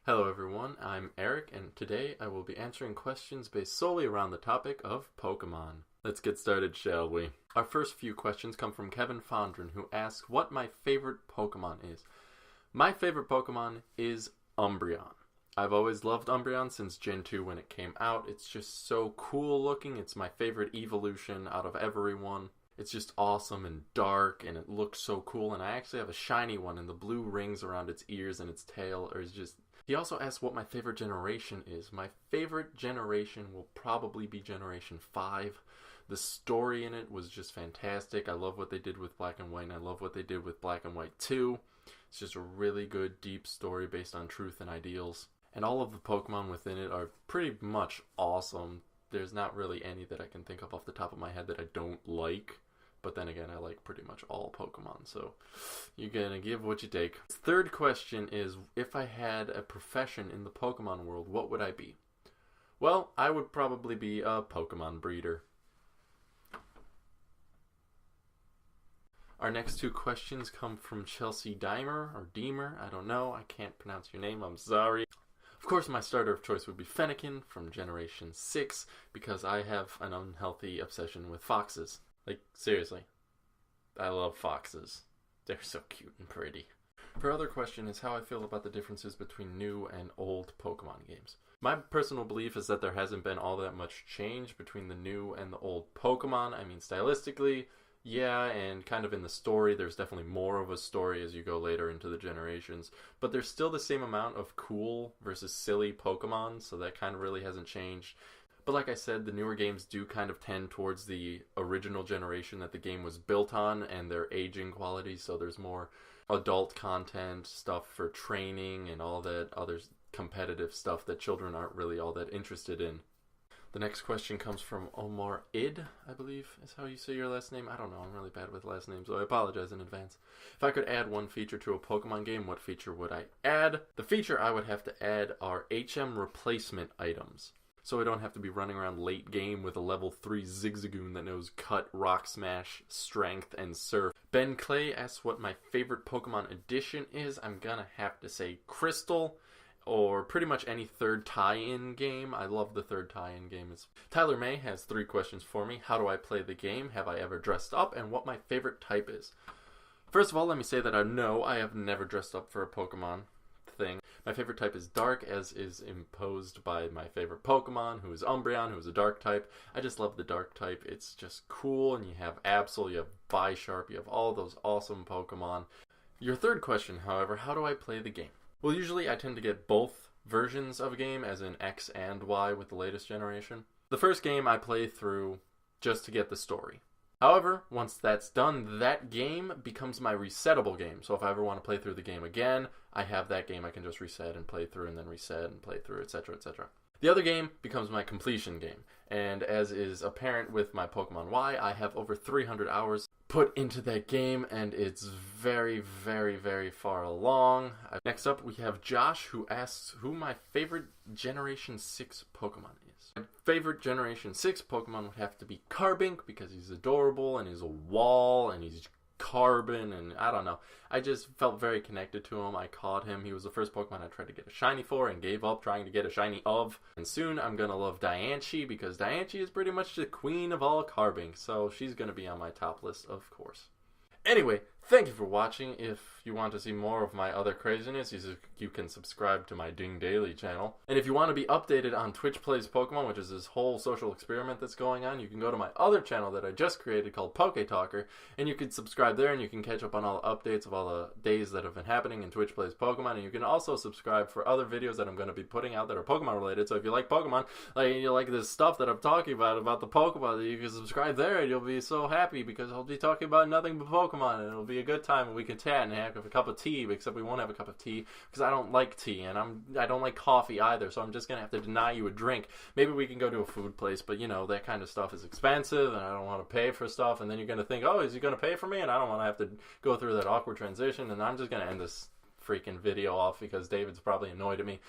Hello everyone, I'm Eric, and today I will be answering questions based solely around the topic of Pokemon. Let's get started, shall we? Our first few questions come from Kevin Fondren, who asks what my favorite Pokemon is. My favorite Pokemon is Umbreon. I've always loved Umbreon since Gen 2 when it came out. It's just so cool looking. It's my favorite evolution out of everyone. It's just awesome and dark, and it looks so cool, and I actually have a shiny one, and the blue rings around its ears and its tail are just... He also asked what my favorite generation is. My favorite generation will probably be Generation 5. The story in it was just fantastic. I love what they did with Black and White, and I love what they did with Black and White 2. It's just a really good, deep story based on truth and ideals. And all of the Pokemon within it are pretty much awesome. There's not really any that I can think of off the top of my head that I don't like. But then again, I like pretty much all Pokemon, so you're gonna give what you take. Third question is, if I had a profession in the Pokemon world, what would I be? Well, I would probably be a Pokemon breeder. Our next two questions come from Chelsea Dimer, or Deemer, I don't know, I can't pronounce your name, I'm sorry. Of course, my starter of choice would be Fennekin from Generation 6, because I have an unhealthy obsession with foxes. Like, seriously. I love foxes. They're so cute and pretty. Her other question is how I feel about the differences between new and old Pokemon games. My personal belief is that there hasn't been all that much change between the new and the old Pokemon. I mean, stylistically, yeah, and kind of in the story, there's definitely more of a story as you go later into the generations. But there's still the same amount of cool versus silly Pokemon, so that kind of really hasn't changed. But like I said, the newer games do kind of tend towards the original generation that the game was built on and their aging quality, so there's more adult content, stuff for training, and all that other competitive stuff that children aren't really all that interested in. The next question comes from Omar Id, I believe is how you say your last name. I don't know, I'm really bad with last names, so I apologize in advance. If I could add one feature to a Pokemon game, what feature would I add? The feature I would have to add are HM replacement items. So I don't have to be running around late game with a level 3 Zigzagoon that knows Cut, Rock Smash, Strength, and Surf. Ben Clay asks what my favorite Pokemon edition is. I'm gonna have to say Crystal, or pretty much any third tie-in game. I love the third tie-in game. Tyler May has 3 questions for me. How do I play the game? Have I ever dressed up? And what my favorite type is. First of all, let me say that I have never dressed up for a Pokemon thing. My favorite type is Dark, as is imposed by my favorite Pokemon, who is Umbreon, who is a Dark type. I just love the Dark type. It's just cool, and you have Absol, you have Bisharp, you have all those awesome Pokemon. Your third question, however, how do I play the game? Well, usually I tend to get both versions of a game, as in X and Y with the latest generation. The first game I play through just to get the story. However, once that's done, that game becomes my resettable game. So if I ever want to play through the game again, I have that game I can just reset and play through and then reset and play through, etc., etc. The other game becomes my completion game. And as is apparent with my Pokemon Y, I have over 300 hours put into that game, and it's very, very, very far along. Next up, we have Josh, who asks who my favorite Generation 6 Pokemon is. My favorite Generation 6 Pokemon would have to be Carbink, because he's adorable, and he's a wall, and he's carbon, and I don't know. I just felt very connected to him. I caught him. He was the first Pokemon I tried to get a shiny for and gave up trying to get a shiny of. And soon I'm going to love Diancie, because Diancie is pretty much the queen of all Carbink, so she's going to be on my top list, of course. Anyway, thank you for watching. If you want to see more of my other craziness, you can subscribe to my Ding Daily channel. And if you want to be updated on Twitch Plays Pokemon, which is this whole social experiment that's going on, you can go to my other channel that I just created called Poke Talker, and you can subscribe there, and you can catch up on all the updates of all the days that have been happening in Twitch Plays Pokemon. And you can also subscribe for other videos that I'm going to be putting out that are Pokemon related. So if you like Pokemon, like you like this stuff that I'm talking about the Pokemon, you can subscribe there, and you'll be so happy, because I'll be talking about nothing but Pokemon. And it'll be a good time, and we can chat and have a cup of tea, except we won't have a cup of tea because I don't like tea, and I don't like coffee either, so I'm just gonna have to deny you a drink. Maybe we can go to a food place, but you know, that kind of stuff is expensive, and I don't want to pay for stuff, and then you're gonna think, oh, is he gonna pay for me? And I don't want to have to go through that awkward transition, and I'm just gonna end this freaking video off because David's probably annoyed at me.